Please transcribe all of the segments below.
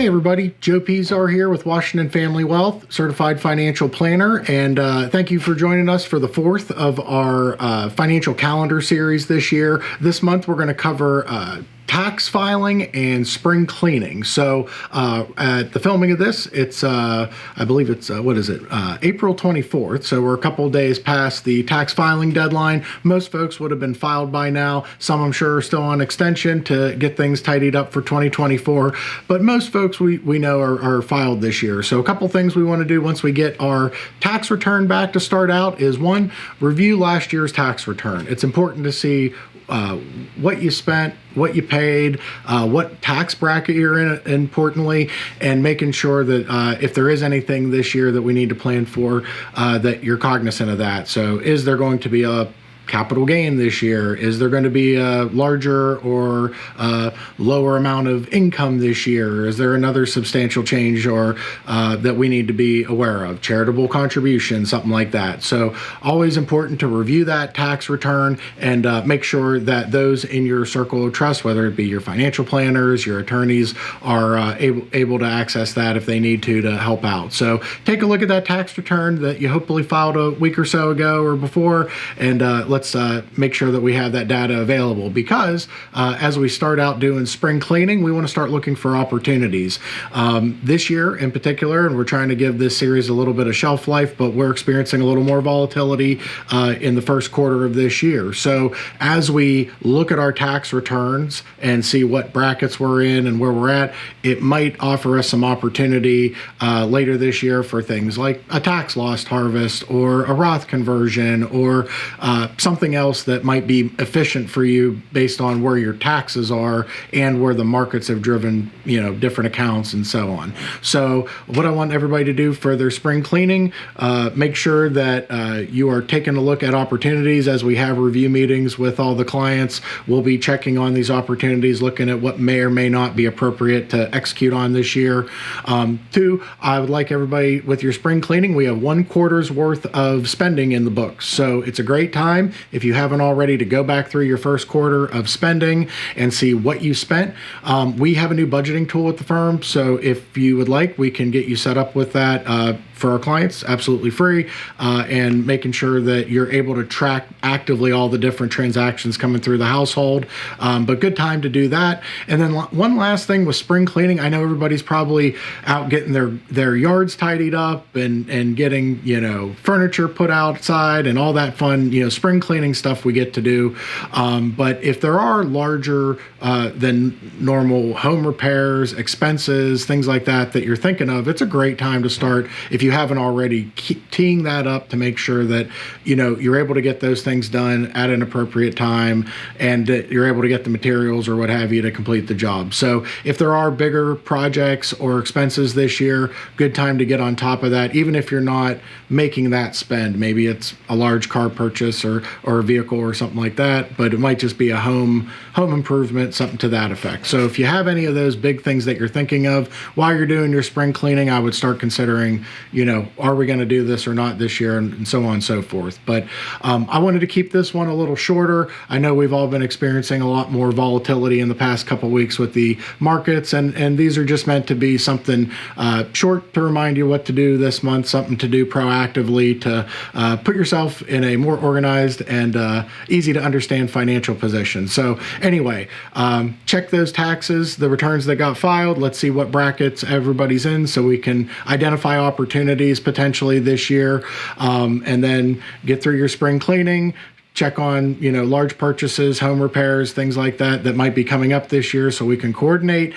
Hey everybody, Joe Pizar here with Washington Family Wealth, Certified Financial Planner, and thank you for joining us for the fourth of our financial calendar series this year. This month we're going to cover tax filing and spring cleaning. So at the filming of this, it's I believe it's April 24th. So we're a couple of days past the tax filing deadline. Most folks would have been filed by now. Some I'm sure are still on extension to get things tidied up for 2024. But most folks we know are filed this year. So a couple things we want to do once we get our tax return back to start out is one, review last year's tax return. It's important to see what you spent, what you paid, what tax bracket you're in, importantly, and making sure that if there is anything this year that we need to plan for, that you're cognizant of that. So is there going to be a capital gain this year? Is there going to be a larger or lower amount of income this year? Is there another substantial change or that we need to be aware of? Charitable contribution, something like that. So always important to review that tax return and make sure that those in your circle of trust, whether it be your financial planners, your attorneys, are able to access that if they need to help out. So take a look at that tax return that you hopefully filed a week or so ago or before, and let's make sure that we have that data available, because as we start out doing spring cleaning, we want to start looking for opportunities. This year in particular, and we're trying to give this series a little bit of shelf life, but we're experiencing a little more volatility in the first quarter of this year. So as we look at our tax returns and see what brackets we're in and where we're at, it might offer us some opportunity later this year for things like a tax loss harvest or a Roth conversion or something else that might be efficient for you based on where your taxes are and where the markets have driven, different accounts and so on. So what I want everybody to do for their spring cleaning, make sure that you are taking a look at opportunities as we have review meetings with all the clients. We'll be checking on these opportunities, looking at what may or may not be appropriate to execute on this year. Two, I would like everybody with your spring cleaning, we have 1 quarter's worth of spending in the books. So it's a great time, if you haven't already, to go back through your first quarter of spending and see what you spent. We have a new budgeting tool at the firm, so if you would like, we can get you set up with that for our clients, absolutely free, and making sure that you're able to track actively all the different transactions coming through the household. But good time to do that. And then one last thing with spring cleaning, I know everybody's probably out getting their yards tidied up and getting, furniture put outside and all that fun, spring cleaning stuff we get to do. But if there are larger than normal home repairs, expenses, things like that you're thinking of, it's a great time to start, if you haven't already, teeing that up to make sure that, you're able to get those things done at an appropriate time and that you're able to get the materials or what have you to complete the job. So if there are bigger projects or expenses this year, good time to get on top of that, even if you're not making that spend. Maybe it's a large car purchase or a vehicle or something like that, but it might just be a home improvement, something to that effect. So if you have any of those big things that you're thinking of while you're doing your spring cleaning, I would start considering, are we going to do this or not this year, and so on and so forth. But I wanted to keep this one a little shorter. I know we've all been experiencing a lot more volatility in the past couple weeks with the markets, and these are just meant to be something short to remind you what to do this month, something to do proactively to put yourself in a more organized and easy to understand financial position. So anyway, check those taxes, the returns that got filed. Let's see what brackets everybody's in so we can identify opportunities potentially this year, and then get through your spring cleaning. Check on, large purchases, home repairs, things like that might be coming up this year so we can coordinate.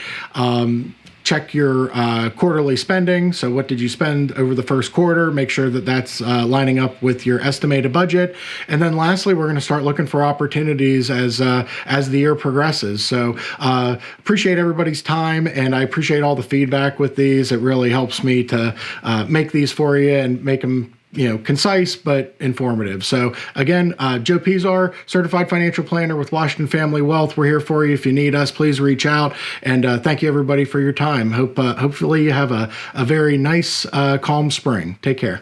Check your quarterly spending. So what did you spend over the first quarter? Make sure that that's lining up with your estimated budget. And then lastly, we're going to start looking for opportunities as the year progresses. So appreciate everybody's time, and I appreciate all the feedback with these. It really helps me to make these for you and make them concise but informative. So again, Joe Pizar, Certified Financial Planner with Washington Family Wealth. We're here for you. If you need us, please reach out. And thank you everybody for your time. Hopefully you have a very nice, calm spring. Take care.